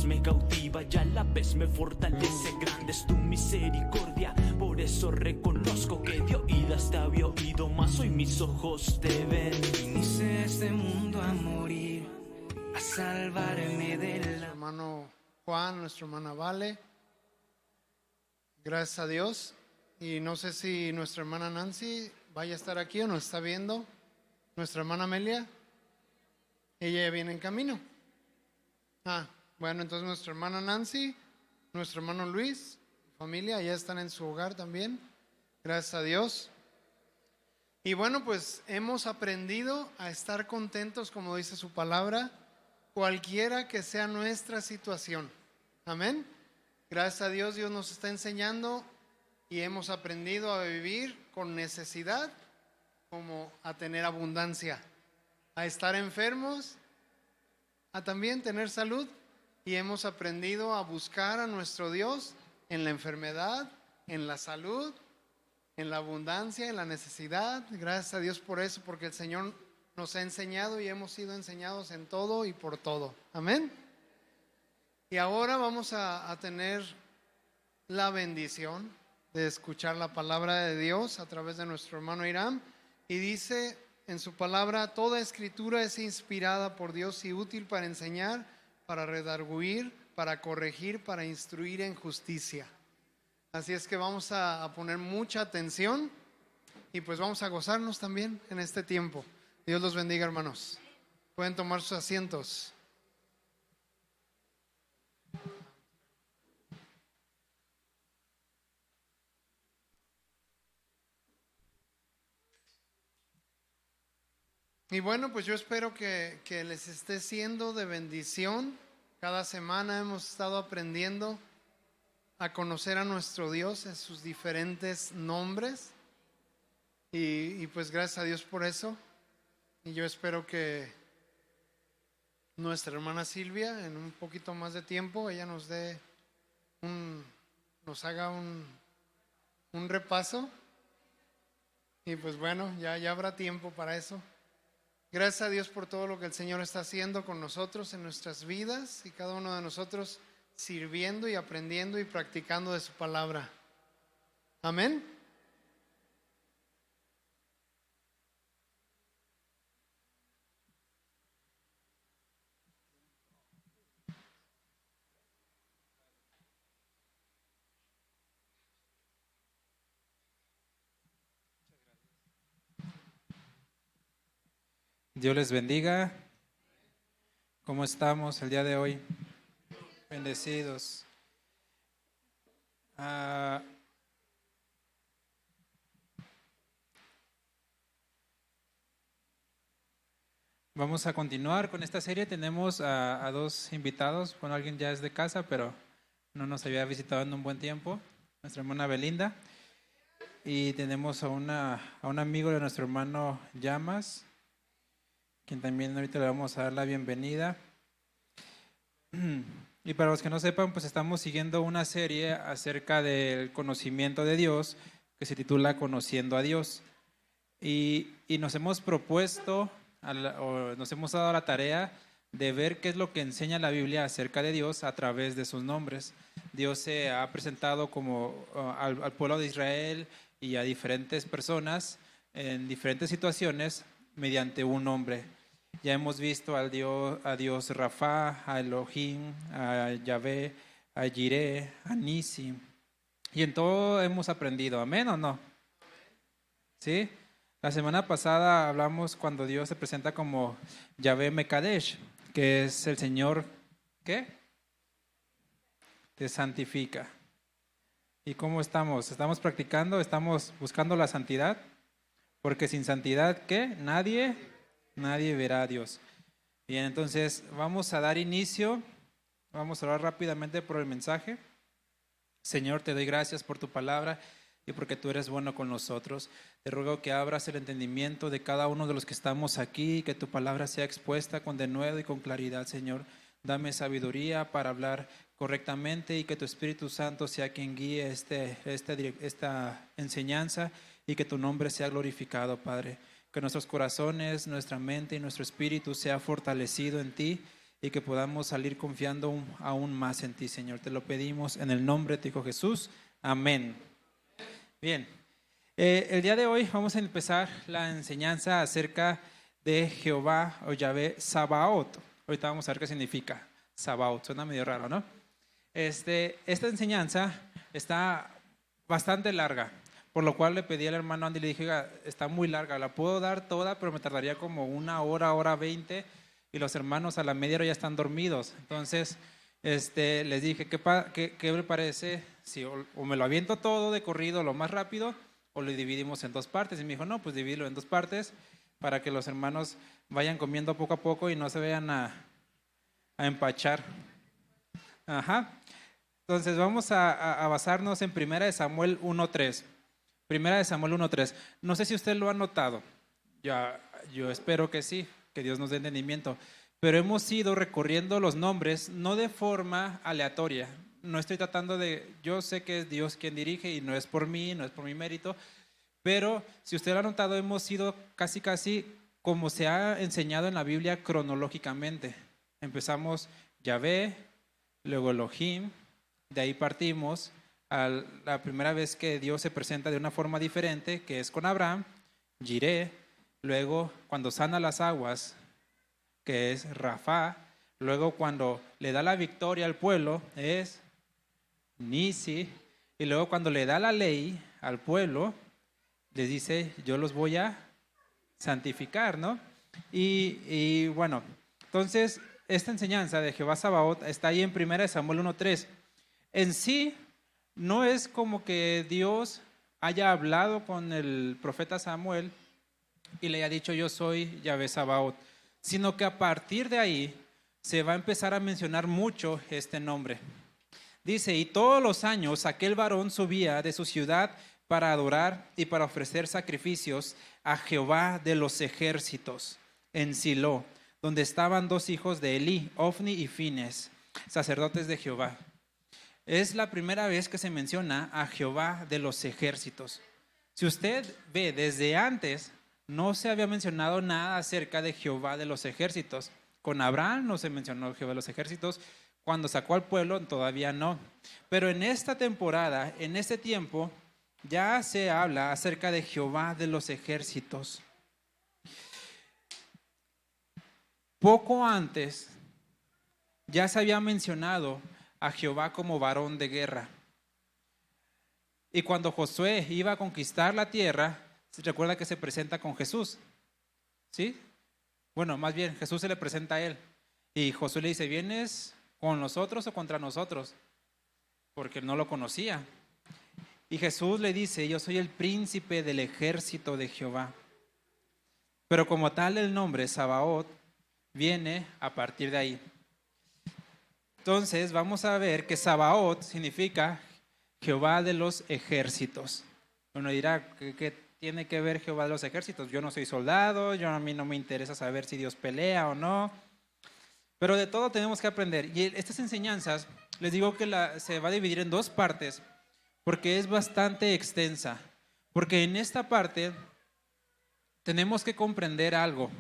voz me cautiva y a la vez me fortalece. Grande es tu misericordia, por eso reconozco que de oídas te había oído, mas hoy mis ojos te ven. Viniste a este mundo a morir, a salvarme de la... Nuestro hermano Juan, nuestra hermana Vale, gracias a Dios. Y no sé si nuestra hermana Nancy vaya a estar aquí o nos está viendo. Nuestra hermana Amelia, ella ya viene en camino. Bueno, entonces nuestra hermana Nancy, nuestro hermano Luis, familia, ya están en su hogar también, gracias a Dios. Y bueno, pues hemos aprendido a estar contentos, como dice su palabra, cualquiera que sea nuestra situación. Amén. Gracias a Dios, Dios nos está enseñando y hemos aprendido a vivir con necesidad como a tener abundancia, a estar enfermos, a también tener salud, y hemos aprendido a buscar a nuestro Dios en la enfermedad, en la salud, en la abundancia, en la necesidad. Gracias a Dios por eso, porque el Señor nos ha enseñado y hemos sido enseñados en todo y por todo. Amén. Y ahora vamos a tener la bendición de escuchar la palabra de Dios a través de nuestro hermano Irán. Y dice en su palabra: toda escritura es inspirada por Dios y útil para enseñar, para redarguir, para corregir, para instruir en justicia. Así es que vamos a poner mucha atención y pues vamos a gozarnos también en este tiempo. Dios los bendiga, hermanos. Pueden tomar sus asientos. Y bueno, pues yo espero que les esté siendo de bendición. Cada semana hemos estado aprendiendo a conocer a nuestro Dios en sus diferentes nombres. Y pues gracias a Dios por eso. Y yo espero que nuestra hermana Silvia, en un poquito más de tiempo, ella nos haga un repaso. Y pues bueno, ya habrá tiempo para eso. Gracias a Dios por todo lo que el Señor está haciendo con nosotros en nuestras vidas y cada uno de nosotros sirviendo y aprendiendo y practicando de su palabra. Amén. Dios les bendiga. ¿Cómo estamos el día de hoy? Bendecidos. Vamos a continuar con esta serie. Tenemos a dos invitados. Bueno, alguien ya es de casa, pero no nos había visitado en un buen tiempo. Nuestra hermana Belinda. Y tenemos a un amigo de nuestro hermano Llamas, quien también ahorita le vamos a dar la bienvenida. Y para los que no sepan, pues estamos siguiendo una serie acerca del conocimiento de Dios que se titula Conociendo a Dios. Y nos hemos propuesto, nos hemos dado la tarea de ver qué es lo que enseña la Biblia acerca de Dios a través de sus nombres. Dios se ha presentado como al pueblo de Israel y a diferentes personas en diferentes situaciones mediante un nombre. Ya hemos visto a Dios Rafa, a Elohim, a Yahvé, a Jireh, a Nisi. Y en todo hemos aprendido. ¿Amén o no? ¿Sí? La semana pasada hablamos cuando Dios se presenta como Yahvé Mekadesh, que es el Señor, ¿qué? Te santifica. ¿Y cómo estamos? ¿Estamos practicando? ¿Estamos buscando la santidad? Porque sin santidad, ¿qué? Nadie verá a Dios. Bien, entonces vamos a dar inicio. Vamos a orar rápidamente por el mensaje. Señor, te doy gracias por tu palabra y porque tú eres bueno con nosotros. Te ruego que abras el entendimiento de cada uno de los que estamos aquí, que tu palabra sea expuesta con denuedo y con claridad, Señor. Dame sabiduría para hablar correctamente y que tu Espíritu Santo sea quien guíe esta enseñanza y que tu nombre sea glorificado, Padre. Que nuestros corazones, nuestra mente y nuestro espíritu sea fortalecido en ti y que podamos salir confiando aún más en ti, Señor. Te lo pedimos en el nombre de tu Hijo Jesús. Amén. Bien, el día de hoy vamos a empezar la enseñanza acerca de Jehová o Yahvé Sabaoth. Ahorita vamos a ver qué significa Sabaoth, suena medio raro, ¿no? Esta enseñanza está bastante larga, por lo cual le pedí al hermano Andy, le dije, oiga, está muy larga, la puedo dar toda, pero me tardaría como 1 hora 20, y los hermanos a la media hora ya están dormidos. Entonces, les dije, ¿qué me parece? Si o me lo aviento todo de corrido lo más rápido, o lo dividimos en 2 partes. Y me dijo, no, pues divídelo en 2 partes, para que los hermanos vayan comiendo poco a poco y no se vayan a empachar. Ajá. Entonces vamos a basarnos en 1 Samuel 1:3. 1 Samuel 1:3. No sé si usted lo ha notado. Yo espero que sí, que Dios nos dé entendimiento. Pero hemos ido recorriendo los nombres no de forma aleatoria. No estoy tratando yo sé que es Dios quien dirige y no es por mí, no es por mi mérito. Pero si usted lo ha notado, hemos ido casi como se ha enseñado en la Biblia cronológicamente. Empezamos Yahvé, luego Elohim, de ahí partimos a la primera vez que Dios se presenta de una forma diferente, que es con Abraham, Jireh, luego cuando sana las aguas, que es Rafa, luego cuando le da la victoria al pueblo, es Nisi, y luego cuando le da la ley al pueblo, les dice, yo los voy a santificar, ¿no? Y bueno, entonces esta enseñanza de Jehová Sabaoth está ahí en 1 Samuel 1:3. En sí, no es como que Dios haya hablado con el profeta Samuel y le haya dicho yo soy Yahvé Sabaoth, sino que a partir de ahí se va a empezar a mencionar mucho este nombre. Dice, y todos los años aquel varón subía de su ciudad para adorar y para ofrecer sacrificios a Jehová de los ejércitos en Silo, donde estaban 2 hijos de Elí, Ofni y Fines, sacerdotes de Jehová. Es la primera vez que se menciona a Jehová de los ejércitos. Si usted ve, desde antes no se había mencionado nada acerca de Jehová de los ejércitos. Con Abraham no se mencionó Jehová de los ejércitos, cuando sacó al pueblo todavía no. Pero en esta temporada, en este tiempo, ya se habla acerca de Jehová de los ejércitos. Poco antes ya se había mencionado a Jehová como varón de guerra. Y cuando Josué iba a conquistar la tierra, se recuerda que se presenta con Jesús, ¿sí? Bueno, más bien Jesús se le presenta a él y Josué le dice, ¿vienes con nosotros o contra nosotros? Porque no lo conocía. Y Jesús le dice, yo soy el príncipe del ejército de Jehová. Pero como tal el nombre Sabaoth viene a partir de ahí. Entonces vamos a ver que Sabaoth significa Jehová de los ejércitos. Uno dirá, ¿qué tiene que ver Jehová de los ejércitos? Yo no soy soldado, a mí no me interesa saber si Dios pelea o no. Pero de todo tenemos que aprender. Y estas enseñanzas, les digo que se va a dividir en 2 partes, porque es bastante extensa. Porque en esta parte tenemos que comprender algo.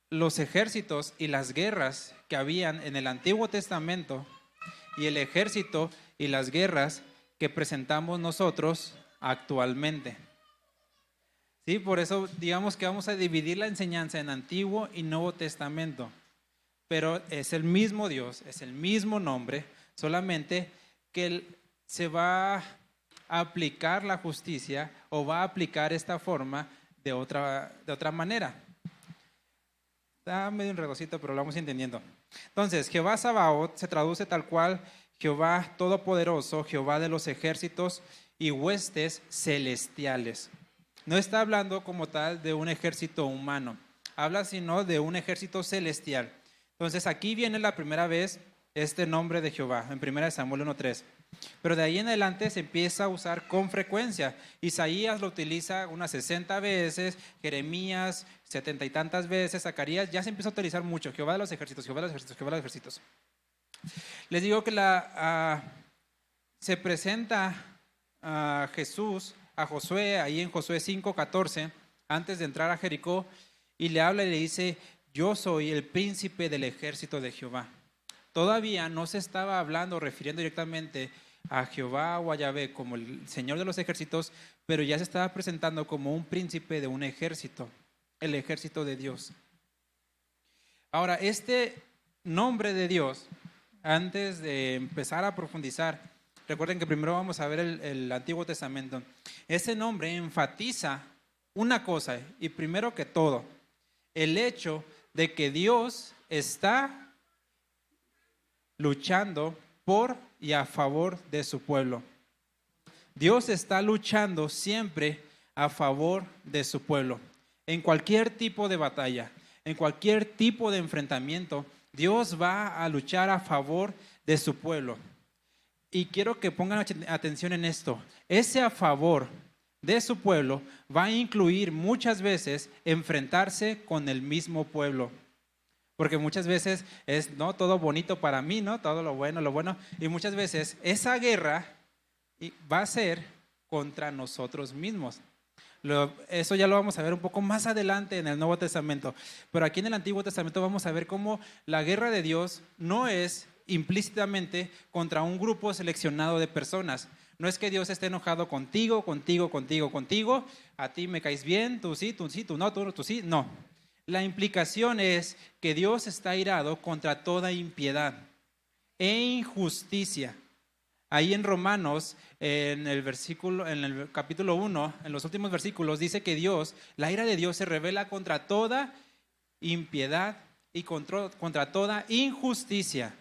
Los ejércitos y las guerras que habían en el Antiguo Testamento y el ejército y las guerras que presentamos nosotros actualmente. ¿Sí? Por eso digamos que vamos a dividir la enseñanza en Antiguo y Nuevo Testamento. Pero es el mismo Dios, es el mismo nombre, solamente que se va a aplicar la justicia o va a aplicar esta forma de otra manera. Está medio enredosito, pero lo vamos entendiendo. Entonces, Jehová Sabaoth se traduce tal cual Jehová Todopoderoso, Jehová de los ejércitos y huestes celestiales. No está hablando como tal de un ejército humano, habla sino de un ejército celestial. Entonces, aquí viene la primera vez este nombre de Jehová, en 1 Samuel 1:3. Pero de ahí en adelante se empieza a usar con frecuencia. Isaías lo utiliza unas 60 veces, Jeremías 70 y tantas veces, Zacarías ya se empieza a utilizar mucho. Jehová de los ejércitos, Jehová de los ejércitos, Jehová de los ejércitos. Les digo que se presenta a Jesús, a Josué, ahí en Josué 5:14, antes de entrar a Jericó, y le habla y le dice, yo soy el príncipe del ejército de Jehová. Todavía no se estaba hablando, refiriendo directamente a Jehová o a Yahvé como el Señor de los ejércitos, pero ya se estaba presentando como un príncipe de un ejército, el ejército de Dios. Ahora, este nombre de Dios, antes de empezar a profundizar, recuerden que primero vamos a ver el Antiguo Testamento. Ese nombre enfatiza una cosa, y primero que todo, el hecho de que Dios está luchando por y a favor de su pueblo. Dios está luchando siempre a favor de su pueblo. En cualquier tipo de batalla, en cualquier tipo de enfrentamiento, Dios va a luchar a favor de su pueblo. Y quiero que pongan atención en esto. Ese a favor de su pueblo va a incluir muchas veces enfrentarse con el mismo pueblo. Porque muchas veces es no todo bonito para mí, ¿no? Todo lo bueno. Y muchas veces esa guerra va a ser contra nosotros mismos. Eso ya lo vamos a ver un poco más adelante en el Nuevo Testamento. Pero aquí en el Antiguo Testamento vamos a ver cómo la guerra de Dios no es implícitamente contra un grupo seleccionado de personas. No es que Dios esté enojado contigo, a ti me caes bien, tú sí, tú no, tú sí, no. La implicación es que Dios está airado contra toda impiedad e injusticia. Ahí en Romanos, en el capítulo 1, en los últimos versículos, dice que la ira de Dios se revela contra toda impiedad y contra toda injusticia.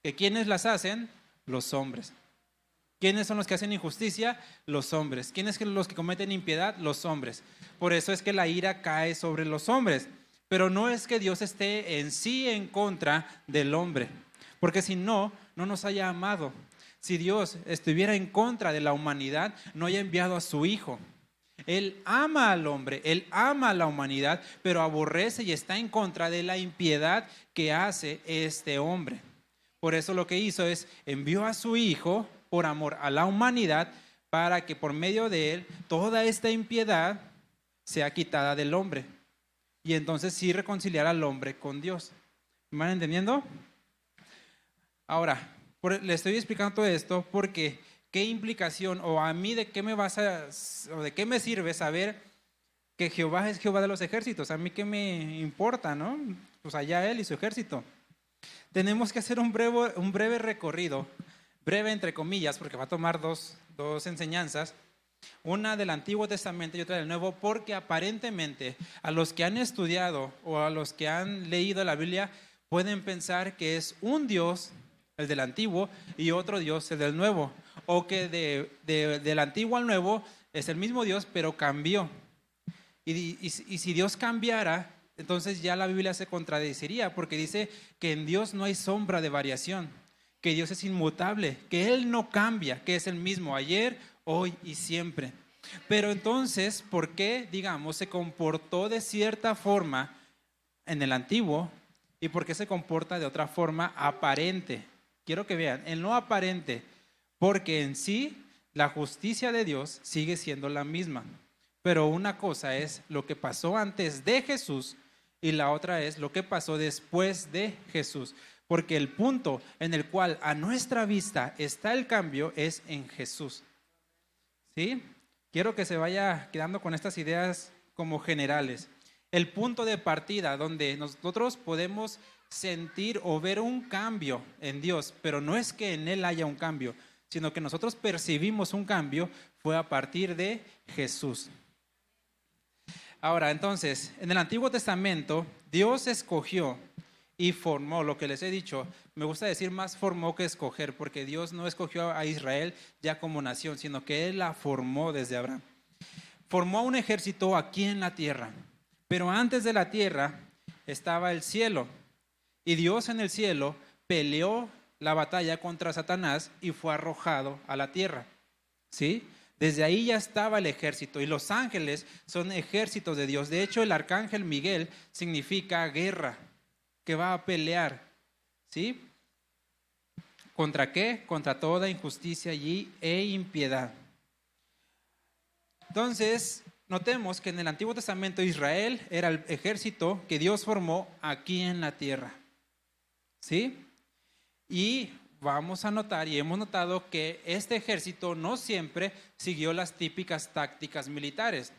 ¿Que quiénes las hacen? Los hombres. ¿Quiénes son los que hacen injusticia? Los hombres. ¿Quiénes son los que cometen impiedad? Los hombres. Por eso es que la ira cae sobre los hombres. Pero no es que Dios esté en sí en contra del hombre, porque si no, no nos haya amado. Si Dios estuviera en contra de la humanidad, no haya enviado a su Hijo. Él ama al hombre, Él ama a la humanidad, pero aborrece y está en contra de la impiedad que hace este hombre. Por eso lo que hizo es envió a su Hijo por amor a la humanidad para que por medio de Él toda esta impiedad sea quitada del hombre. Y entonces sí reconciliar al hombre con Dios. ¿Me van entendiendo? Ahora, le estoy explicando todo esto porque qué implicación o a mí de qué me sirve saber que Jehová es Jehová de los ejércitos. A mí qué me importa, ¿no? Pues allá Él y su ejército. Tenemos que hacer un breve recorrido, breve entre comillas, porque va a tomar dos enseñanzas. Una del Antiguo Testamento y otra del Nuevo, porque aparentemente a los que han estudiado o a los que han leído la Biblia pueden pensar que es un Dios, el del Antiguo, y otro Dios, el del Nuevo, o que del Antiguo al Nuevo es el mismo Dios, pero cambió. Y si Dios cambiara, entonces ya la Biblia se contradeciría, porque dice que en Dios no hay sombra de variación, que Dios es inmutable, que Él no cambia, que es el mismo ayer, hoy y siempre. Pero entonces, ¿por qué, digamos, se comportó de cierta forma en el Antiguo y por qué se comporta de otra forma aparente? Quiero que vean, el no aparente, porque en sí la justicia de Dios sigue siendo la misma. Pero una cosa es lo que pasó antes de Jesús y la otra es lo que pasó después de Jesús. Porque el punto en el cual a nuestra vista está el cambio es en Jesús. ¿Sí? Quiero que se vaya quedando con estas ideas como generales. El punto de partida donde nosotros podemos sentir o ver un cambio en Dios, pero no es que en Él haya un cambio, sino que nosotros percibimos un cambio, fue a partir de Jesús. Ahora, entonces, en el Antiguo Testamento, Dios escogió y formó, lo que les he dicho, me gusta decir más formó que escoger, porque Dios no escogió a Israel ya como nación, sino que Él la formó desde Abraham. Formó un ejército aquí en la tierra, pero antes de la tierra estaba el cielo, y Dios en el cielo peleó la batalla contra Satanás y fue arrojado a la tierra, ¿sí? Desde ahí ya estaba el ejército, y los ángeles son ejércitos de Dios. De hecho, el arcángel Miguel significa guerra, que va a pelear, ¿sí? ¿Contra qué? Contra toda injusticia e impiedad. Entonces, notemos que en el Antiguo Testamento Israel era el ejército que Dios formó aquí en la tierra. ¿Sí? Y vamos a notar y hemos notado que este ejército no siempre siguió las típicas tácticas militares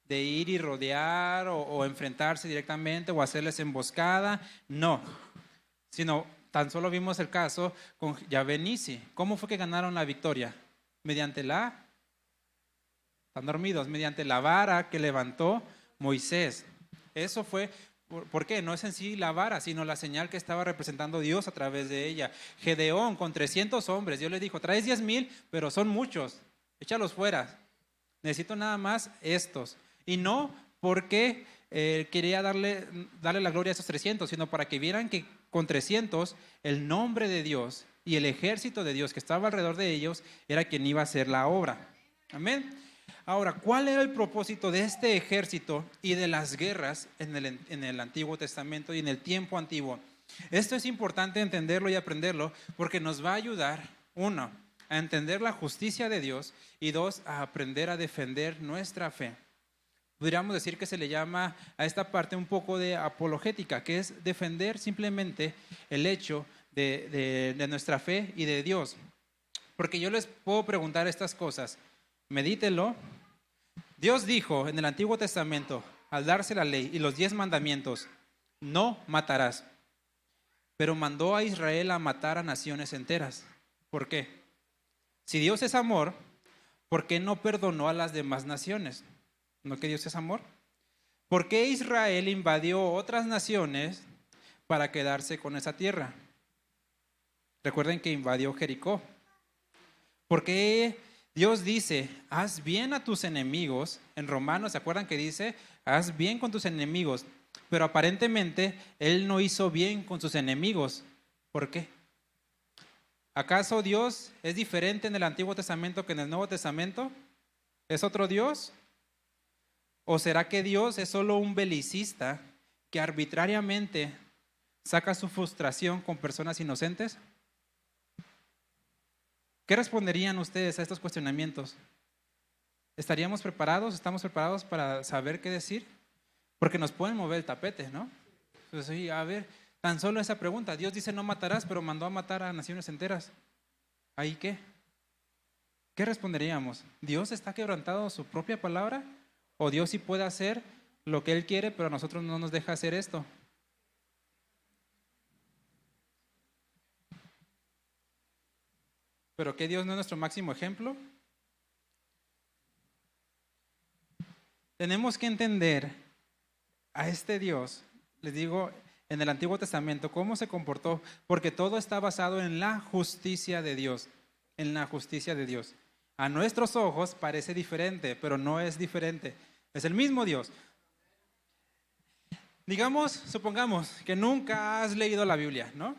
de ir y rodear o enfrentarse directamente o hacerles emboscada. No, sino tan solo vimos el caso con Yahvé Nisi. ¿Cómo fue que ganaron la victoria? Mediante están dormidos, mediante la vara que levantó Moisés. Eso fue, ¿por qué? No es en sí la vara, sino la señal que estaba representando Dios a través de ella. Gedeón con 300 hombres, Dios le dijo, traes 10,000, pero son muchos, échalos fuera. Necesito nada más estos. Y no porque quería darle la gloria a esos 300, sino para que vieran que con 300 el nombre de Dios y el ejército de Dios que estaba alrededor de ellos era quien iba a hacer la obra. Amén. Ahora, ¿cuál era el propósito de este ejército y de las guerras en el Antiguo Testamento y en el tiempo antiguo? Esto es importante entenderlo y aprenderlo porque nos va a ayudar, uno, a entender la justicia de Dios y dos, a aprender a defender nuestra fe. Podríamos decir que se le llama a esta parte un poco de apologética, que es defender simplemente el hecho de nuestra fe y de Dios. Porque yo les puedo preguntar estas cosas, medítelo. Dios dijo en el Antiguo Testamento, al darse la ley y los 10 mandamientos, no matarás. Pero mandó a Israel a matar a naciones enteras. ¿Por qué? Si Dios es amor, ¿por qué no perdonó a las demás naciones? ¿No que Dios es amor? ¿Por qué Israel invadió otras naciones para quedarse con esa tierra? Recuerden que invadió Jericó. ¿Por qué Dios dice, haz bien a tus enemigos? En Romanos, ¿se acuerdan que dice, haz bien con tus enemigos? Pero aparentemente Él no hizo bien con sus enemigos. ¿Por qué? ¿Acaso Dios es diferente en el Antiguo Testamento que en el Nuevo Testamento? ¿Es otro Dios? ¿O será que Dios es solo un belicista que arbitrariamente saca su frustración con personas inocentes? ¿Qué responderían ustedes a estos cuestionamientos? ¿Estaríamos preparados? ¿Estamos preparados para saber qué decir? Porque nos pueden mover el tapete, ¿no? Entonces, oye, a ver, tan solo esa pregunta. Dios dice no matarás, pero mandó a matar a naciones enteras. ¿Ahí qué? ¿Qué responderíamos? ¿Dios está quebrantado su propia palabra? ¿O Dios sí puede hacer lo que Él quiere, pero a nosotros no nos deja hacer esto? ¿Pero qué Dios no es nuestro máximo ejemplo? Tenemos que entender a este Dios, les digo, en el Antiguo Testamento, cómo se comportó, porque todo está basado en la justicia de Dios, en la justicia de Dios. A nuestros ojos parece diferente, pero no es diferente. Es el mismo Dios. Supongamos que nunca has leído la Biblia, ¿no?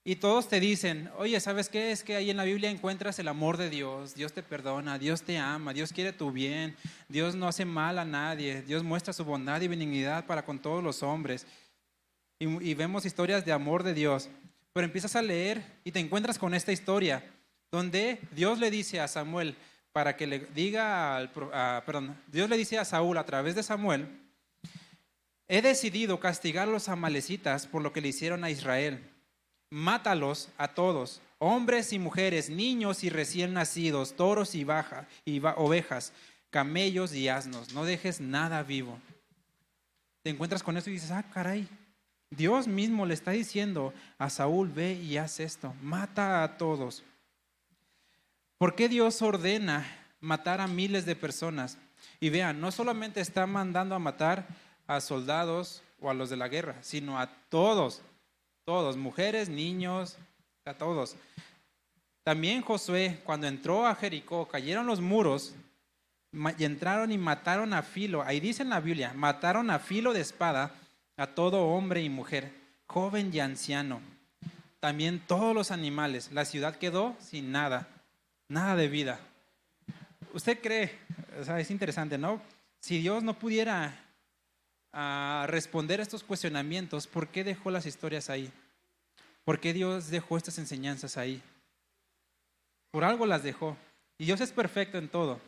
Y todos te dicen, oye, ¿sabes qué? Es que ahí en la Biblia encuentras el amor de Dios. Dios te perdona, Dios te ama, Dios quiere tu bien. Dios no hace mal a nadie. Dios muestra su bondad y benignidad para con todos los hombres. Y vemos historias de amor de Dios. Pero empiezas a leer y te encuentras con esta historia donde Dios le dice a Samuel, para que le diga, Dios le dice a Saúl a través de Samuel, he decidido castigar a los amalecitas por lo que le hicieron a Israel. Mátalos a todos, hombres y mujeres, niños y recién nacidos, toros y ovejas, camellos y asnos, no dejes nada vivo. Te encuentras con esto y dices, caray, Dios mismo le está diciendo a Saúl, ve y haz esto, mata a todos. ¿Por qué Dios ordena matar a miles de personas? Y vean, no solamente está mandando a matar a soldados o a los de la guerra, sino a todos, mujeres, niños, a todos. También Josué, cuando entró a Jericó, cayeron los muros y entraron y mataron a filo, ahí dice en la Biblia, mataron a filo de espada a todo hombre y mujer, joven y anciano. También todos los animales. La ciudad quedó sin nada de vida. ¿Usted cree? Es interesante, ¿no? Si Dios no pudiera responder a estos cuestionamientos, ¿por qué dejó las historias ahí? ¿Por qué Dios dejó estas enseñanzas ahí? Por algo las dejó. Y Dios es perfecto en todo.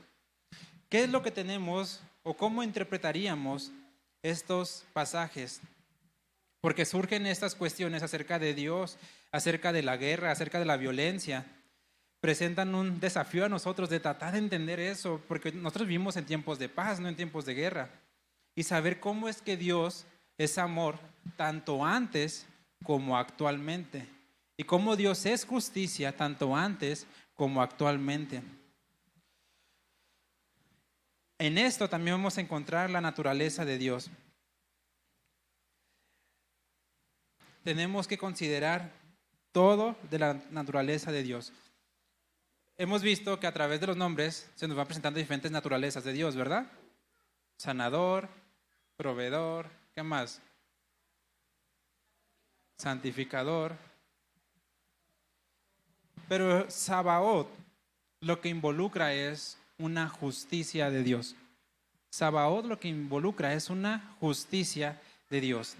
¿Qué es lo que tenemos o cómo interpretaríamos estos pasajes? Porque surgen estas cuestiones acerca de Dios, acerca de la guerra, acerca de la violencia. Presentan un desafío a nosotros de tratar de entender eso, porque nosotros vivimos en tiempos de paz, no en tiempos de guerra. Y saber cómo es que Dios es amor tanto antes como actualmente. Y cómo Dios es justicia tanto antes como actualmente. En esto también vamos a encontrar la naturaleza de Dios. Tenemos que considerar todo de la naturaleza de Dios. Hemos visto que a través de los nombres se nos van presentando diferentes naturalezas de Dios, ¿verdad? Sanador, proveedor, ¿qué más? Santificador. Pero Sabaoth lo que involucra es una justicia de Dios. Sabaoth lo que involucra es una justicia de Dios.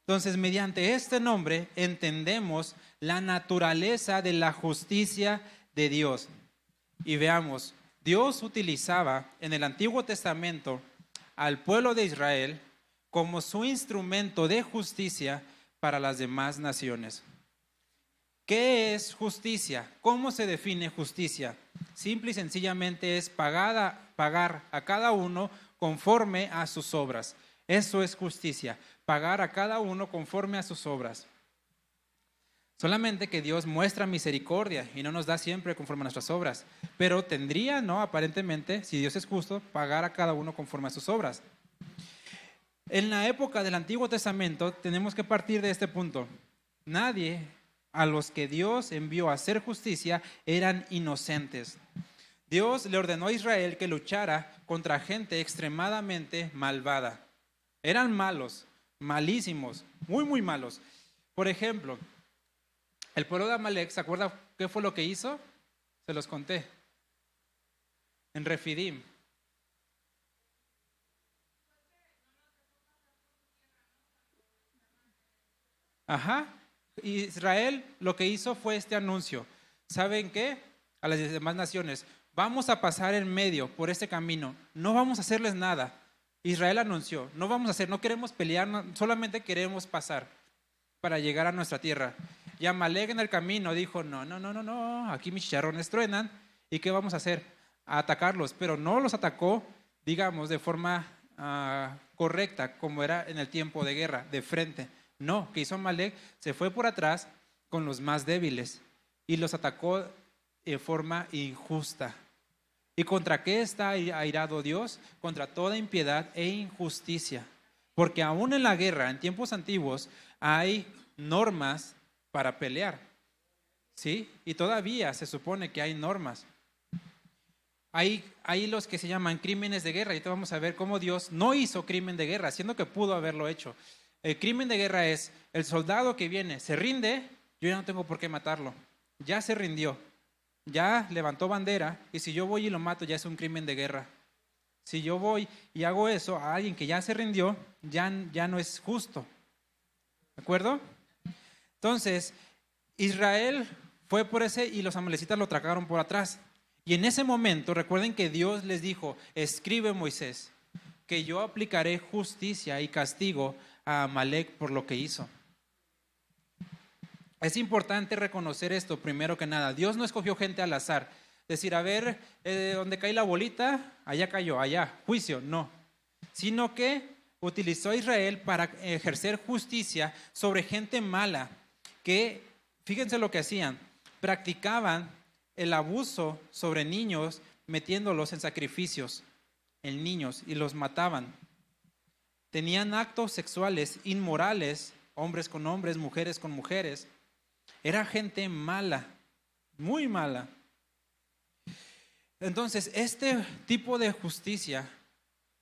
Entonces, mediante este nombre entendemos la naturaleza de la justicia de Dios. Y veamos, Dios utilizaba en el Antiguo Testamento al pueblo de Israel como su instrumento de justicia para las demás naciones. ¿Qué es justicia? ¿Cómo se define justicia? Simple y sencillamente es pagar a cada uno conforme a sus obras. Eso es justicia, pagar a cada uno conforme a sus obras. Solamente que Dios muestra misericordia y no nos da siempre conforme a nuestras obras. Pero tendría, ¿no? Aparentemente, si Dios es justo, pagar a cada uno conforme a sus obras. En la época del Antiguo Testamento tenemos que partir de este punto. Nadie a los que Dios envió a hacer justicia eran inocentes. Dios le ordenó a Israel que luchara contra gente extremadamente malvada. Eran malos, malísimos, muy, muy malos. Por ejemplo, el pueblo de Amalek, ¿se acuerda qué fue lo que hizo? Se los conté. En Refidim. Ajá. Israel lo que hizo fue este anuncio. ¿Saben qué? A las demás naciones, vamos a pasar en medio por este camino. No vamos a hacerles nada. Israel anunció, no queremos pelear, solamente queremos pasar para llegar a nuestra tierra. Y Amalek en el camino dijo, no, aquí mis chicharrones truenan. ¿Y qué vamos a hacer? A atacarlos. Pero no los atacó, digamos, de forma correcta, como era en el tiempo de guerra, de frente. No, ¿qué hizo Amalek? Se fue por atrás con los más débiles y los atacó de forma injusta. ¿Y contra qué está airado Dios? Contra toda impiedad e injusticia. Porque aún en la guerra, en tiempos antiguos, hay normas para pelear. ¿Sí? Y todavía se supone que hay normas. Hay los que se llaman crímenes de guerra. Y ahorita vamos a ver cómo Dios no hizo crimen de guerra, siendo que pudo haberlo hecho. El crimen de guerra es el soldado que viene, se rinde, yo ya no tengo por qué matarlo. Ya se rindió, ya levantó bandera, y si yo voy y lo mato, ya es un crimen de guerra. Si yo voy y hago eso a alguien que ya se rindió, ya no es justo. ¿De acuerdo? Entonces, Israel fue por ese y los amalecitas lo trajeron por atrás. Y en ese momento, recuerden que Dios les dijo, escribe Moisés, que yo aplicaré justicia y castigo a Amalek por lo que hizo. Es importante reconocer esto primero que nada. Dios no escogió gente al azar. Decir, a ver, donde cae la bolita, allá cayó, allá, juicio, no. Sino que utilizó a Israel para ejercer justicia sobre gente mala, que, fíjense lo que hacían, practicaban el abuso sobre niños, metiéndolos en sacrificios, en niños, y los mataban. Tenían actos sexuales inmorales, hombres con hombres, mujeres con mujeres. Era gente mala, muy mala. Entonces, este tipo de justicia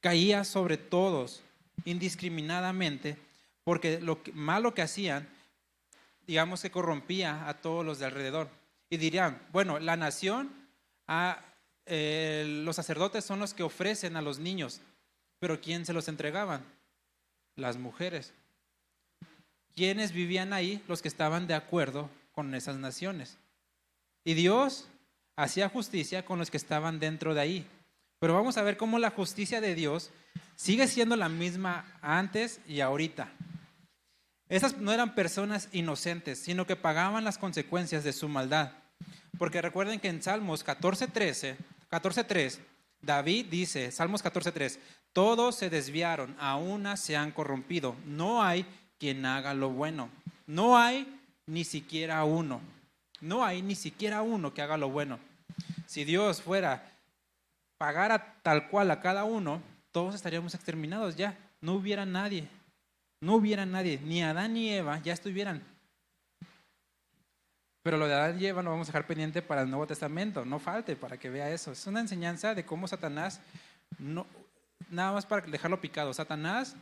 caía sobre todos indiscriminadamente, porque lo malo que hacían, digamos que corrompía a todos los de alrededor. Y dirían, bueno, la nación, los sacerdotes son los que ofrecen a los niños, pero ¿quién se los entregaban? Las mujeres. ¿Quiénes vivían ahí? Los que estaban de acuerdo con esas naciones. Y Dios hacía justicia con los que estaban dentro de ahí. Pero vamos a ver cómo la justicia de Dios sigue siendo la misma antes y ahorita. Esas no eran personas inocentes, sino que pagaban las consecuencias de su maldad. Porque recuerden que en Salmos 14:3, David dice, Salmos 14:3, todos se desviaron, a una se han corrompido. No hay quien haga lo bueno. No hay ni siquiera uno. No hay ni siquiera uno que haga lo bueno. Si Dios pagara tal cual a cada uno, todos estaríamos exterminados ya. No hubiera nadie. No hubiera nadie. Ni Adán ni Eva ya estuvieran. Pero lo de Adán y Eva lo vamos a dejar pendiente para el Nuevo Testamento. No falte para que vea eso. Es una enseñanza de cómo Satanás, nada más para dejarlo picado, Satanás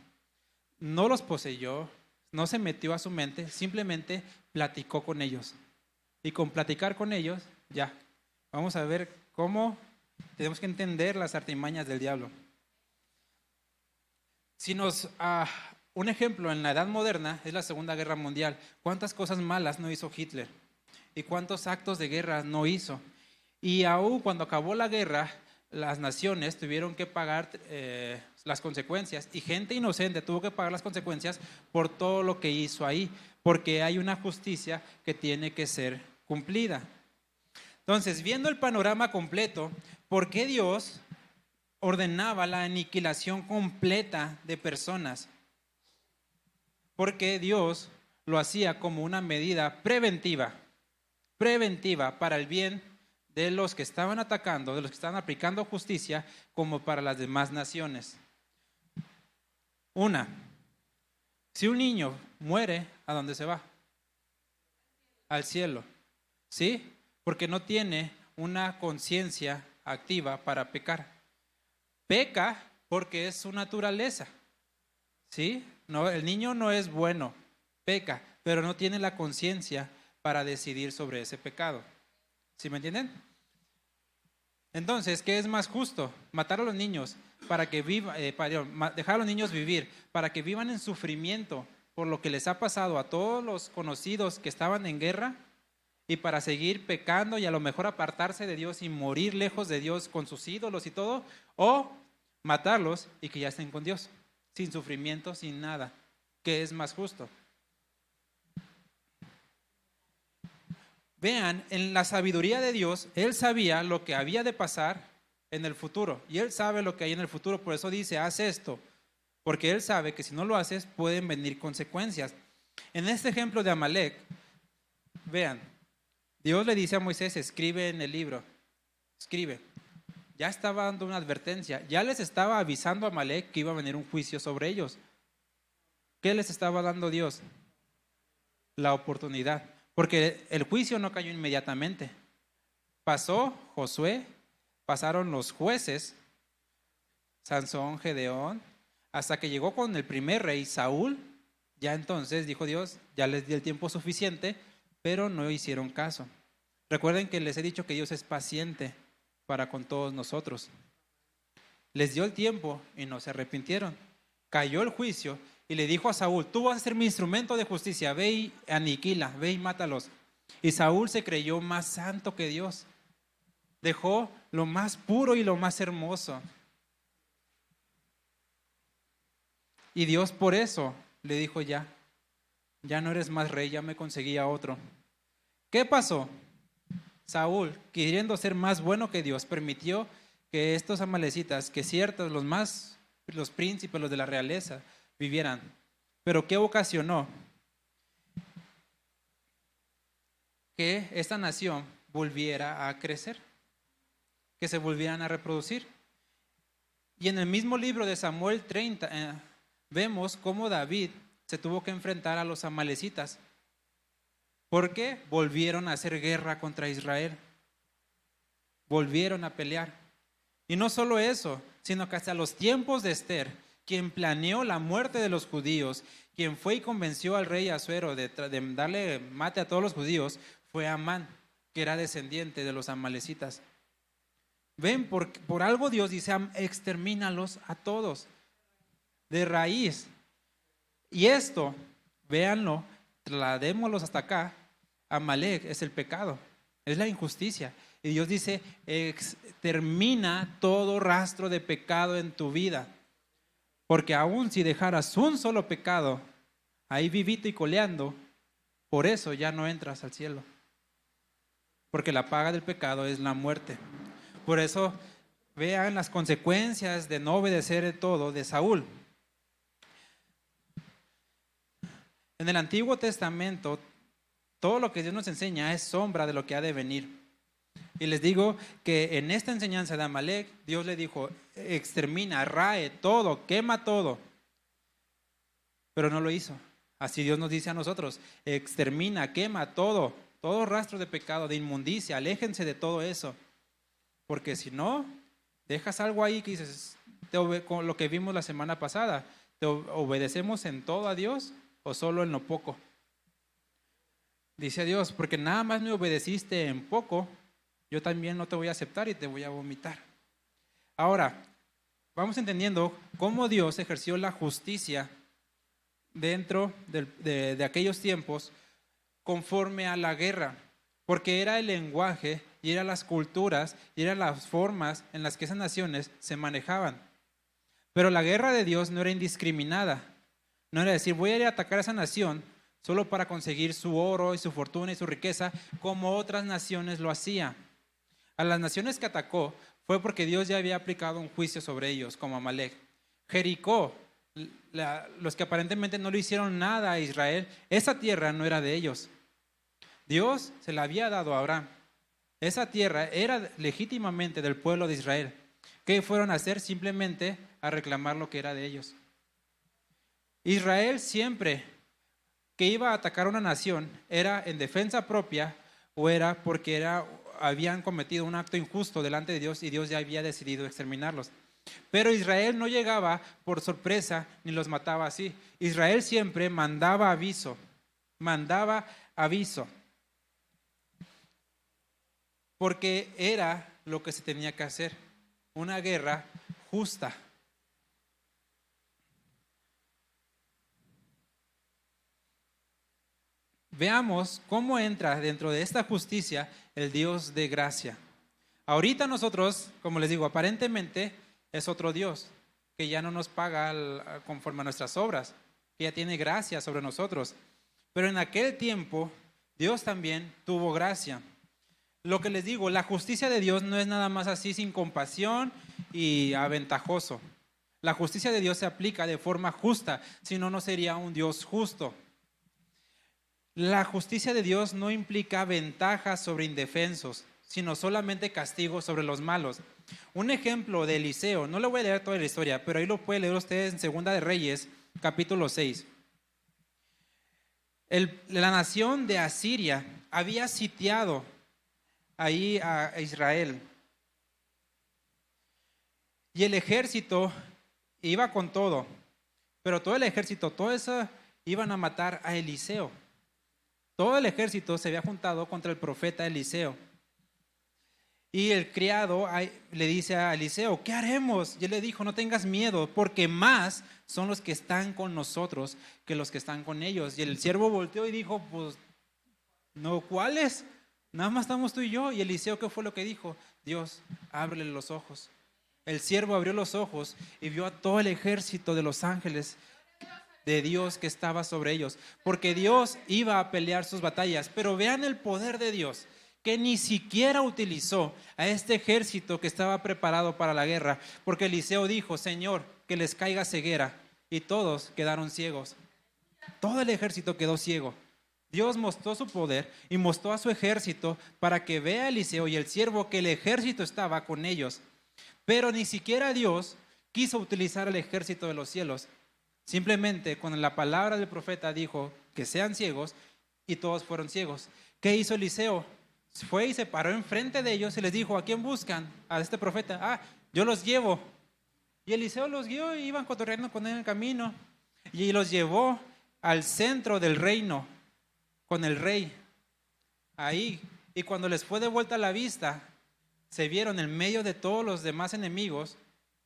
no los poseyó, no se metió a su mente, simplemente platicó con ellos. Y con platicar con ellos, ya, vamos a ver cómo tenemos que entender las artimañas del diablo. Un ejemplo en la Edad Moderna es la Segunda Guerra Mundial. ¿Cuántas cosas malas no hizo Hitler? ¿Y cuántos actos de guerra no hizo? Y aún cuando acabó la guerra, las naciones tuvieron que pagar las consecuencias, y gente inocente tuvo que pagar las consecuencias por todo lo que hizo ahí, porque hay una justicia que tiene que ser cumplida. Entonces, viendo el panorama completo, ¿por qué Dios ordenaba la aniquilación completa de personas? Porque Dios lo hacía como una medida preventiva para el bien de los que estaban atacando, de los que estaban aplicando justicia, como para las demás naciones. Si un niño muere, ¿a dónde se va? Al cielo, ¿sí? Porque no tiene una conciencia activa para pecar. Peca porque es su naturaleza, ¿sí? No, el niño no es bueno, peca, pero no tiene la conciencia para decidir sobre ese pecado. ¿Sí me entienden? Entonces, ¿qué es más justo? Matar a los niños para que dejar a los niños vivir, para que vivan en sufrimiento por lo que les ha pasado a todos los conocidos que estaban en guerra, y para seguir pecando y a lo mejor apartarse de Dios y morir lejos de Dios con sus ídolos y todo, o matarlos y que ya estén con Dios, sin sufrimiento, sin nada? ¿Qué es más justo? Vean, en la sabiduría de Dios, Él sabía lo que había de pasar en el futuro, y Él sabe lo que hay en el futuro. Por eso dice, haz esto, porque Él sabe que si no lo haces pueden venir consecuencias. En este ejemplo de Amalek, vean, Dios le dice a Moisés, escribe en el libro, escribe. Ya estaba dando una advertencia, ya les estaba avisando a Amalek que iba a venir un juicio sobre ellos. ¿Qué les estaba dando Dios? La oportunidad. Porque el juicio no cayó inmediatamente. Pasó Josué, pasaron los jueces, Sansón, Gedeón, hasta que llegó con el primer rey, Saúl. Ya entonces dijo Dios, ya les di el tiempo suficiente, pero no hicieron caso. Recuerden que les he dicho que Dios es paciente para con todos nosotros. Les dio el tiempo y no se arrepintieron. Cayó el juicio y le dijo a Saúl, tú vas a ser mi instrumento de justicia, ve y aniquila, ve y mátalos. Y Saúl se creyó más santo que Dios. Dejó lo más puro y lo más hermoso. Y Dios por eso le dijo, ya no eres más rey, ya me conseguí a otro. ¿Qué pasó? Saúl, queriendo ser más bueno que Dios, permitió que estos amalecitas, que ciertos, los príncipes, los de la realeza, vivieran. Pero ¿qué ocasionó? Que esta nación volviera a crecer, que se volvieran a reproducir. Y en el mismo libro de Samuel 30 vemos cómo David se tuvo que enfrentar a los amalecitas, porque volvieron a hacer guerra contra Israel, volvieron a pelear. Y no solo eso, sino que hasta los tiempos de Esther, quien planeó la muerte de los judíos, quien fue y convenció al rey Asuero de darle mate a todos los judíos, fue Amán, que era descendiente de los amalecitas. Ven, por algo Dios dice, extermínalos a todos, de raíz. Y esto, véanlo, trasladémoslos hasta acá. Amalek es el pecado, es la injusticia. Y Dios dice, extermina todo rastro de pecado en tu vida. Porque aún si dejaras un solo pecado ahí vivito y coleando, por eso ya no entras al cielo. Porque la paga del pecado es la muerte. Por eso vean las consecuencias de no obedecer todo de Saúl. En el Antiguo Testamento, todo lo que Dios nos enseña es sombra de lo que ha de venir. Y les digo que en esta enseñanza de Amalek, Dios le dijo, extermina, rae todo, quema todo. Pero no lo hizo. Así Dios nos dice a nosotros, extermina, quema todo rastro de pecado, de inmundicia, aléjense de todo eso. Porque si no, dejas algo ahí que dices, con lo que vimos la semana pasada, ¿te obedecemos en todo a Dios o solo en lo poco? Dice a Dios, porque nada más me obedeciste en poco, yo también no te voy a aceptar y te voy a vomitar. Ahora, vamos entendiendo cómo Dios ejerció la justicia dentro de aquellos tiempos conforme a la guerra, porque era el lenguaje y eran las culturas y eran las formas en las que esas naciones se manejaban. Pero la guerra de Dios no era indiscriminada, no era decir voy a ir a atacar a esa nación solo para conseguir su oro y su fortuna y su riqueza como otras naciones lo hacían. A las naciones que atacó fue porque Dios ya había aplicado un juicio sobre ellos, como Amalek. Jericó, los que aparentemente no le hicieron nada a Israel, esa tierra no era de ellos. Dios se la había dado a Abraham. Esa tierra era legítimamente del pueblo de Israel. ¿Qué fueron a hacer? Simplemente a reclamar lo que era de ellos. Israel siempre que iba a atacar a una nación era en defensa propia o era porque habían cometido un acto injusto delante de Dios y Dios ya había decidido exterminarlos. Pero Israel no llegaba por sorpresa ni los mataba así. Israel siempre mandaba aviso. Porque era lo que se tenía que hacer. Una guerra justa. Veamos cómo entra dentro de esta justicia el Dios de gracia. Ahorita nosotros, como les digo, aparentemente es otro Dios que ya no nos paga conforme a nuestras obras, que ya tiene gracia sobre nosotros. Pero en aquel tiempo Dios también tuvo gracia. Lo que les digo, la justicia de Dios no es nada más así sin compasión y aventajoso. La justicia de Dios se aplica de forma justa, si no, no sería un Dios justo. La justicia de Dios no implica ventajas sobre indefensos, sino solamente castigo sobre los malos. Un ejemplo de Eliseo, no le voy a leer toda la historia, pero ahí lo puede leer ustedes en Segunda de Reyes, capítulo 6. La nación de Asiria había sitiado ahí a Israel. Y el ejército iba con todo, pero todo el ejército, todo eso iban a matar a Eliseo. Todo el ejército se había juntado contra el profeta Eliseo. Y el criado le dice a Eliseo, ¿qué haremos? Y él le dijo, no tengas miedo, porque más son los que están con nosotros que los que están con ellos. Y el siervo volteó y dijo, pues, no, ¿cuáles? Nada más estamos tú y yo. Y Eliseo, ¿qué fue lo que dijo? Dios, ábrele los ojos. El siervo abrió los ojos y vio a todo el ejército de los ángeles de Dios que estaba sobre ellos, porque Dios iba a pelear sus batallas. Pero vean el poder de Dios, que ni siquiera utilizó a este ejército que estaba preparado para la guerra, porque Eliseo dijo, Señor, que les caiga ceguera, y todos quedaron ciegos. Todo el ejército quedó ciego. Dios mostró su poder y mostró a su ejército para que vea a Eliseo y el siervo que el ejército estaba con ellos. Pero ni siquiera Dios quiso utilizar el ejército de los cielos. Simplemente con la palabra del profeta dijo que sean ciegos y todos fueron ciegos. ¿Qué hizo Eliseo? Fue y se paró enfrente de ellos y les dijo, ¿a quién buscan? A este profeta. Yo los llevo. Y Eliseo los guió y iban cotorreando con él en el camino. Y los llevó al centro del reino con el rey. Ahí. Y cuando les fue de vuelta la vista, se vieron en medio de todos los demás enemigos,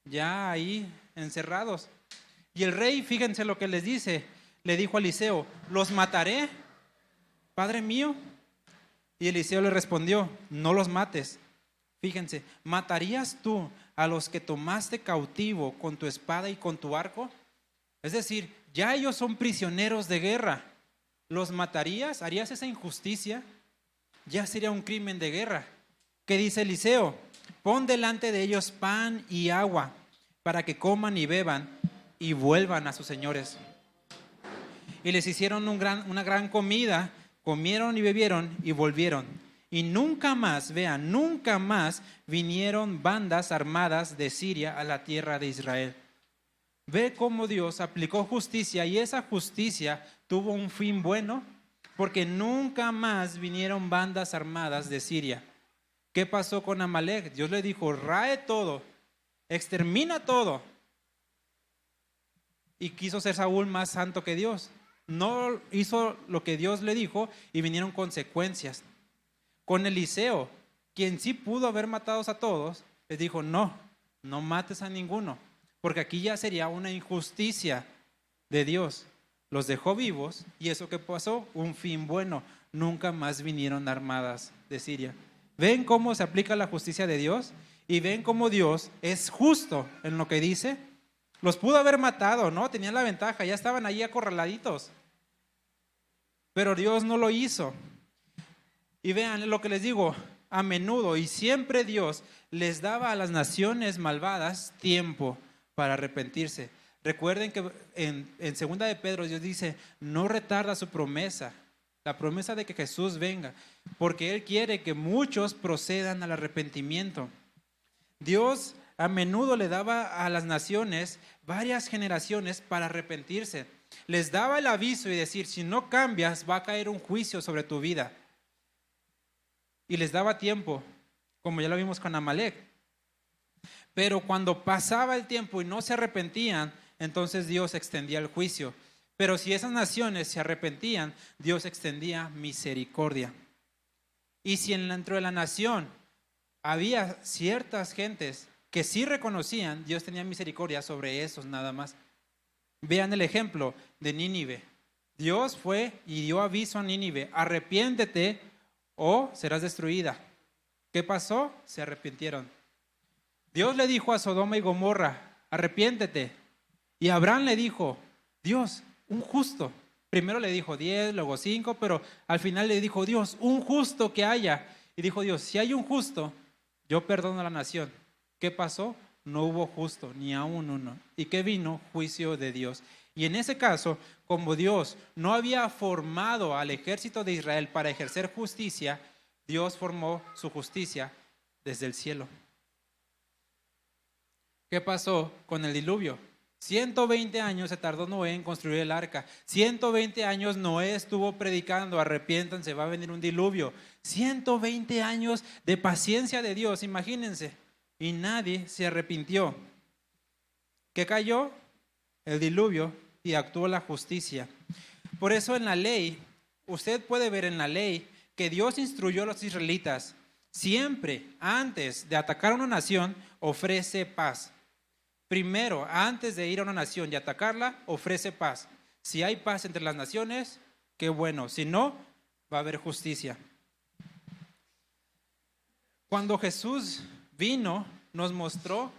ya ahí encerrados. Y el rey, fíjense lo que les dice, le dijo a Eliseo, ¿los mataré, padre mío? Y Eliseo le respondió, no los mates. Fíjense, ¿matarías tú a los que tomaste cautivo con tu espada y con tu arco? Es decir, ya ellos son prisioneros de guerra. ¿Los matarías? ¿Harías esa injusticia? Ya sería un crimen de guerra. ¿Qué dice Eliseo? Pon delante de ellos pan y agua para que coman y beban y vuelvan a sus señores. Y les hicieron una gran comida, comieron y bebieron y volvieron. Y nunca más, vean, nunca más vinieron bandas armadas de Siria a la tierra de Israel. Ve cómo Dios aplicó justicia y esa justicia tuvo un fin bueno, porque nunca más vinieron bandas armadas de Siria. ¿Qué pasó con Amalek? Dios le dijo, rae todo, extermina todo. Y quiso ser Saúl más santo que Dios. No hizo lo que Dios le dijo y vinieron consecuencias. Con Eliseo, quien sí pudo haber matado a todos, les dijo, no mates a ninguno, porque aquí ya sería una injusticia de Dios. Los dejó vivos y eso que pasó, un fin bueno. Nunca más vinieron armadas de Siria. ¿Ven cómo se aplica la justicia de Dios? Y ven cómo Dios es justo en lo que dice. Los pudo haber matado, ¿no? Tenían la ventaja, ya estaban ahí acorraladitos. Pero Dios no lo hizo. Y vean lo que les digo, a menudo y siempre Dios les daba a las naciones malvadas tiempo para arrepentirse. Recuerden que en 2 de Pedro Dios dice, no retarda su promesa, la promesa de que Jesús venga, porque Él quiere que muchos procedan al arrepentimiento. Dios a menudo le daba a las naciones varias generaciones para arrepentirse. Les daba el aviso y decir, si no cambias va a caer un juicio sobre tu vida. Y les daba tiempo, como ya lo vimos con Amalek. Pero cuando pasaba el tiempo y no se arrepentían, entonces Dios extendía el juicio. Pero si esas naciones se arrepentían, Dios extendía misericordia. Y si dentro de la nación había ciertas gentes que sí reconocían, Dios tenía misericordia sobre esos nada más. Vean el ejemplo de Nínive. Dios fue y dio aviso a Nínive, arrepiéntete o serás destruida. ¿Qué pasó? Se arrepintieron. Dios le dijo a Sodoma y Gomorra, arrepiéntete. Y Abraham le dijo, Dios, un justo. Primero le dijo 10, luego 5, pero al final le dijo, Dios, un justo que haya. Y dijo Dios, si hay un justo, yo perdono a la nación. ¿Qué pasó? No hubo justo, ni aún uno. ¿Y qué vino? Juicio de Dios. Y en ese caso, como Dios no había formado al ejército de Israel para ejercer justicia, Dios formó su justicia desde el cielo. ¿Qué pasó con el diluvio? 120 años se tardó Noé en construir el arca. 120 años Noé estuvo predicando, arrepiéntanse, va a venir un diluvio. 120 años de paciencia de Dios, imagínense. Y nadie se arrepintió. ¿Qué cayó? El diluvio, y actuó la justicia. Por eso en la ley, usted puede ver en la ley que Dios instruyó a los israelitas, siempre antes de atacar a una nación, ofrece paz. Primero, antes de ir a una nación y atacarla, ofrece paz. Si hay paz entre las naciones, qué bueno. Si no, va a haber justicia. Cuando Jesús vino, nos mostró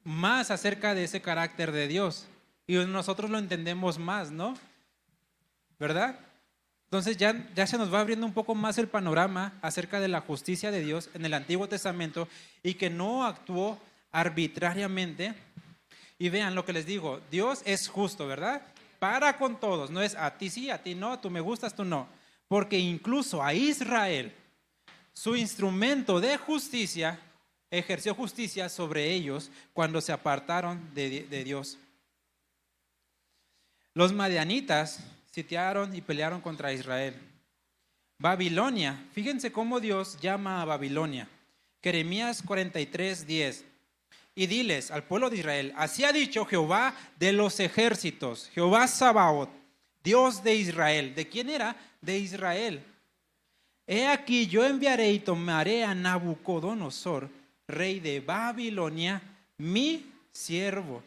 más acerca de ese carácter de Dios. Y nosotros lo entendemos más, ¿no? ¿Verdad? Entonces ya se nos va abriendo un poco más el panorama acerca de la justicia de Dios en el Antiguo Testamento y que no actuó arbitrariamente. Y vean lo que les digo, Dios es justo, ¿verdad? Para con todos, no es a ti sí, a ti no, tú me gustas, tú no. Porque incluso a Israel, su instrumento de justicia, ejerció justicia sobre ellos cuando se apartaron de Dios. Los madianitas sitiaron y pelearon contra Israel. Babilonia, fíjense cómo Dios llama a Babilonia. Jeremías 43:10. Y diles al pueblo de Israel, así ha dicho Jehová de los ejércitos, Jehová Sabaoth, Dios de Israel. ¿De quién era? De Israel. He aquí yo enviaré y tomaré a Nabucodonosor, rey de Babilonia, mi siervo.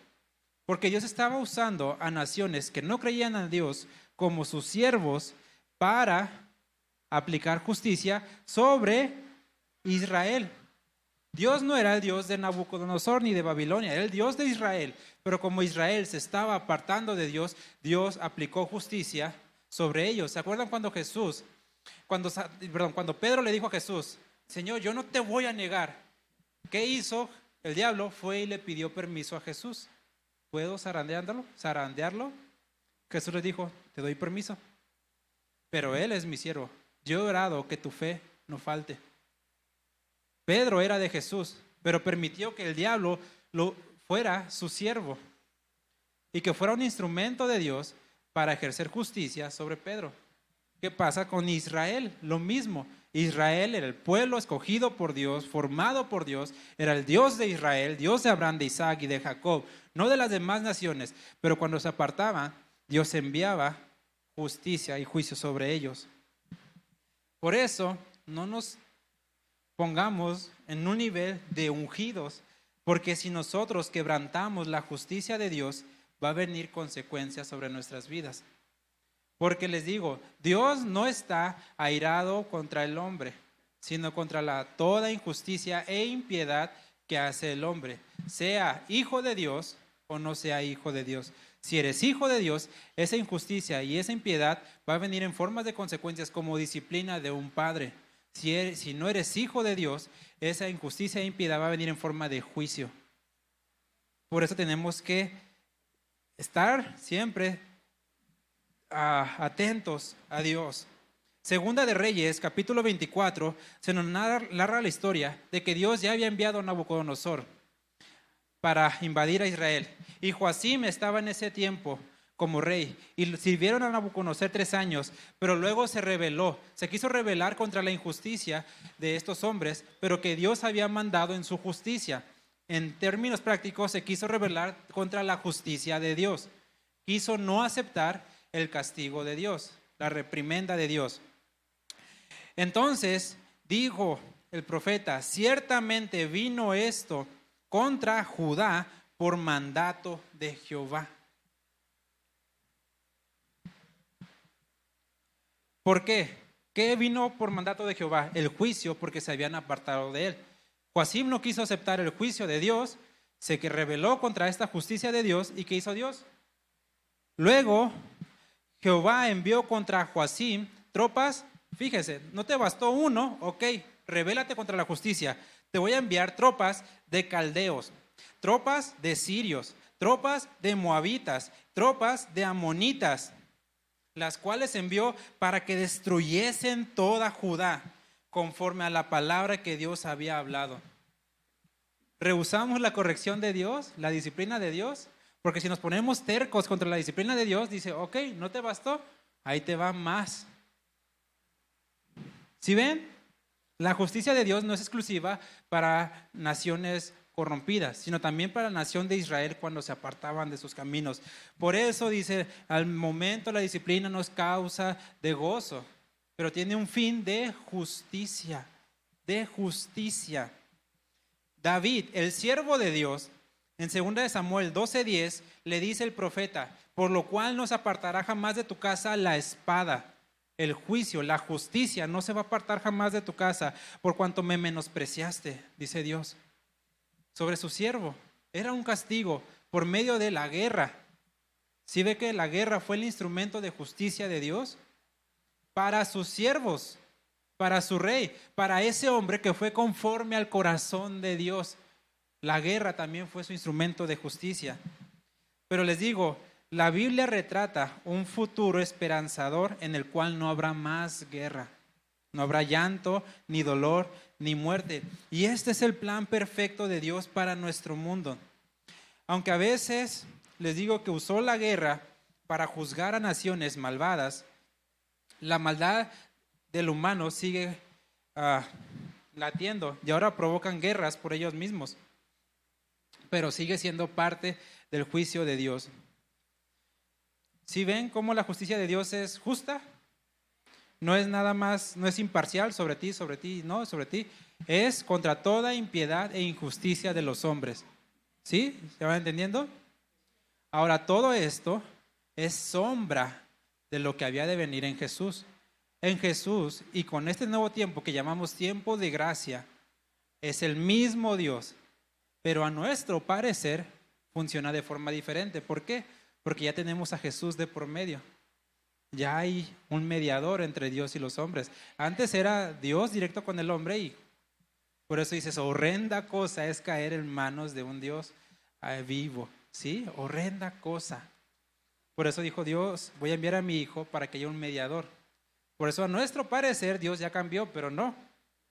Porque Dios estaba usando a naciones que no creían a Dios como sus siervos para aplicar justicia sobre Israel. Dios no era el Dios de Nabucodonosor ni de Babilonia, era el Dios de Israel. Pero como Israel se estaba apartando de Dios, Dios aplicó justicia sobre ellos. ¿Se acuerdan cuando cuando Pedro le dijo a Jesús, Señor, yo no te voy a negar? ¿Qué hizo el diablo? Fue y le pidió permiso a Jesús. ¿Puedo zarandearlo? Jesús le dijo, te doy permiso. Pero él es mi siervo. Yo he orado que tu fe no falte. Pedro era de Jesús, pero permitió que el diablo fuera su siervo y que fuera un instrumento de Dios para ejercer justicia sobre Pedro. ¿Qué pasa con Israel? Lo mismo. Israel era el pueblo escogido por Dios, formado por Dios, era el Dios de Israel, Dios de Abraham, de Isaac y de Jacob, no de las demás naciones, pero cuando se apartaba, Dios enviaba justicia y juicio sobre ellos. Por eso, no nos pongamos en un nivel de ungidos, porque si nosotros quebrantamos la justicia de Dios, va a venir consecuencias sobre nuestras vidas. Porque les digo, Dios no está airado contra el hombre, sino contra toda injusticia e impiedad que hace el hombre, sea hijo de Dios o no sea hijo de Dios. Si eres hijo de Dios, esa injusticia y esa impiedad va a venir en formas de consecuencias como disciplina de un padre. Si no eres hijo de Dios, esa injusticia e impiedad va a venir en forma de juicio. Por eso tenemos que estar siempre atentos a Dios. Segunda de Reyes, capítulo 24, se nos narra la historia de que Dios ya había enviado a Nabucodonosor para invadir a Israel. Y Joacim estaba en ese tiempo como rey, y sirvieron a Nabucodonosor 3 años, pero luego se rebeló, se quiso rebelar contra la injusticia de estos hombres, pero que Dios había mandado en su justicia. En términos prácticos, se quiso rebelar contra la justicia de Dios, quiso no aceptar el castigo de Dios, la reprimenda de Dios. Entonces dijo el profeta, ciertamente vino esto contra Judá por mandato de Jehová. ¿Por qué? ¿Qué vino por mandato de Jehová? El juicio, porque se habían apartado de él. Joacim no quiso aceptar el juicio de Dios, se rebeló contra esta justicia de Dios. ¿Y qué hizo Dios? Luego, Jehová envió contra Joacim tropas. Fíjese, no te bastó uno, ok, rebélate contra la justicia. Te voy a enviar tropas de caldeos, tropas de sirios, tropas de moabitas, tropas de amonitas, las cuales envió para que destruyesen toda Judá, conforme a la palabra que Dios había hablado. ¿Rehusamos la corrección de Dios, la disciplina de Dios? Porque si nos ponemos tercos contra la disciplina de Dios, dice, ok, ¿no te bastó? Ahí te va más. ¿Sí ven? La justicia de Dios no es exclusiva para naciones corrompidas, sino también para la nación de Israel cuando se apartaban de sus caminos. Por eso dice, al momento la disciplina nos causa de gozo, pero tiene un fin de justicia, de justicia. David, el siervo de Dios, en 2 de Samuel 12:10, le dice el profeta, por lo cual no se apartará jamás de tu casa la espada. El juicio, la justicia no se va a apartar jamás de tu casa, por cuanto me menospreciaste, dice Dios. Sobre su siervo, era un castigo por medio de la guerra. ¿Sí ve que la guerra fue el instrumento de justicia de Dios? Para sus siervos, para su rey, para ese hombre que fue conforme al corazón de Dios. La guerra también fue su instrumento de justicia. Pero les digo, la Biblia retrata un futuro esperanzador en el cual no habrá más guerra. No habrá llanto, ni dolor, ni muerte. Y este es el plan perfecto de Dios para nuestro mundo. Aunque a veces les digo que usó la guerra para juzgar a naciones malvadas, la maldad del humano sigue latiendo y ahora provocan guerras por ellos mismos. Pero sigue siendo parte del juicio de Dios. ¿Sí ven cómo la justicia de Dios es justa? No es nada más, no es imparcial sobre ti, no, sobre ti. Es contra toda impiedad e injusticia de los hombres. ¿Sí? ¿Se van entendiendo? Ahora, todo esto es sombra de lo que había de venir en Jesús. en Jesús y con este nuevo tiempo que llamamos tiempo de gracia, es el mismo Dios, pero a nuestro parecer funciona de forma diferente. ¿Por qué? Porque ya tenemos a Jesús de por medio. Ya hay un mediador entre Dios y los hombres. Antes era Dios directo con el hombre y por eso dices, horrenda cosa es caer en manos de un Dios vivo. ¿Sí? Horrenda cosa. Por eso dijo Dios, voy a enviar a mi hijo para que haya un mediador. Por eso a nuestro parecer Dios ya cambió, pero no.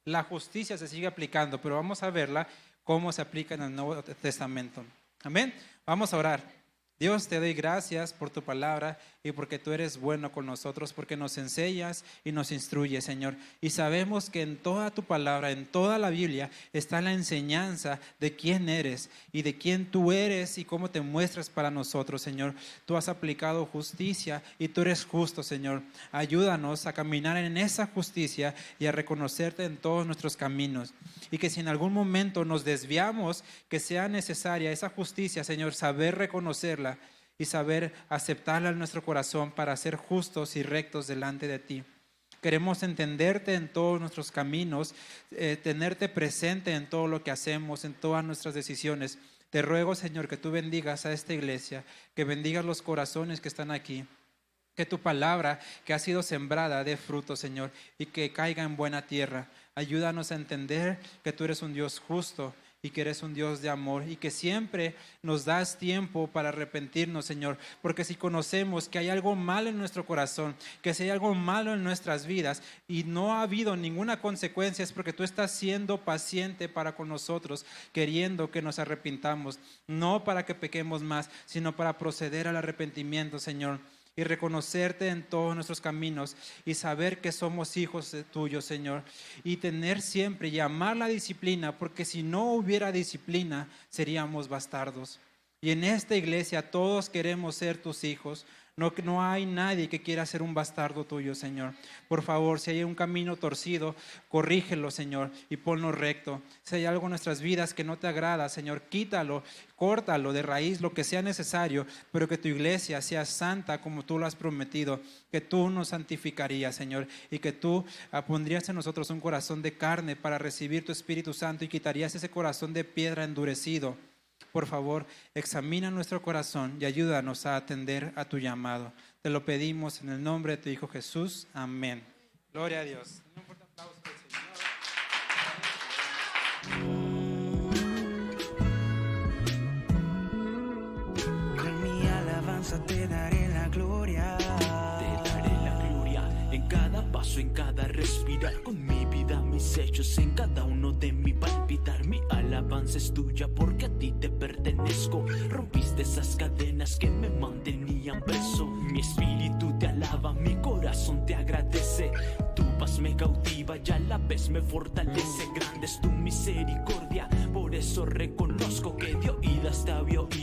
La justicia se sigue aplicando, pero vamos a verla cómo se aplica en el Nuevo Testamento. Amén. Vamos a orar. Dios, te doy gracias por tu palabra y porque tú eres bueno con nosotros, porque nos enseñas y nos instruyes, Señor. Y sabemos que en toda tu palabra, en toda la Biblia, está la enseñanza de quién eres y de quién tú eres y cómo te muestras para nosotros, Señor. Tú has aplicado justicia y tú eres justo, Señor. Ayúdanos a caminar en esa justicia y a reconocerte en todos nuestros caminos. Y que si en algún momento nos desviamos, que sea necesaria esa justicia, Señor, saber reconocerla y saber aceptarla en nuestro corazón para ser justos y rectos delante de ti. Queremos entenderte en todos nuestros caminos, tenerte presente en todo lo que hacemos, en todas nuestras decisiones. Te ruego, Señor, que tú bendigas a esta iglesia, que bendigas los corazones que están aquí. Que tu palabra que ha sido sembrada dé fruto, Señor, y que caiga en buena tierra. Ayúdanos a entender que tú eres un Dios justo y que eres un Dios de amor y que siempre nos das tiempo para arrepentirnos, Señor, porque si conocemos que hay algo malo en nuestro corazón, que si hay algo malo en nuestras vidas y no ha habido ninguna consecuencia, es porque tú estás siendo paciente para con nosotros, queriendo que nos arrepintamos, no para que pequemos más, sino para proceder al arrepentimiento, Señor, y reconocerte en todos nuestros caminos y saber que somos hijos tuyos, Señor, y tener siempre y amar la disciplina, porque si no hubiera disciplina seríamos bastardos. Y en esta iglesia todos queremos ser tus hijos. No hay nadie que quiera ser un bastardo tuyo, Señor. Por favor, si hay un camino torcido, corrígelo, Señor, y ponlo recto. Si hay algo en nuestras vidas que no te agrada, Señor, quítalo, córtalo de raíz, lo que sea necesario, pero que tu iglesia sea santa como tú lo has prometido, que tú nos santificarías, Señor, y que tú pondrías en nosotros un corazón de carne para recibir tu Espíritu Santo y quitarías ese corazón de piedra endurecido. Por favor, examina nuestro corazón y ayúdanos a atender a tu llamado. Te lo pedimos en el nombre de tu Hijo Jesús. Amén. Gloria a Dios. Un fuerte aplauso al Señor. Con mi alabanza te daré la gloria. Te daré la gloria en cada paso, en cada respirar, con mi vida, mis hechos, en cada uno de mi palpitar. Mi alabanza es tuya porque a ti te pertenezco. Rompiste esas cadenas que me mantenían preso. Mi espíritu te alaba, mi corazón te agradece. Tu paz me cautiva y a la vez me fortalece. Grande es tu misericordia, por eso reconozco que de oídas te había oído.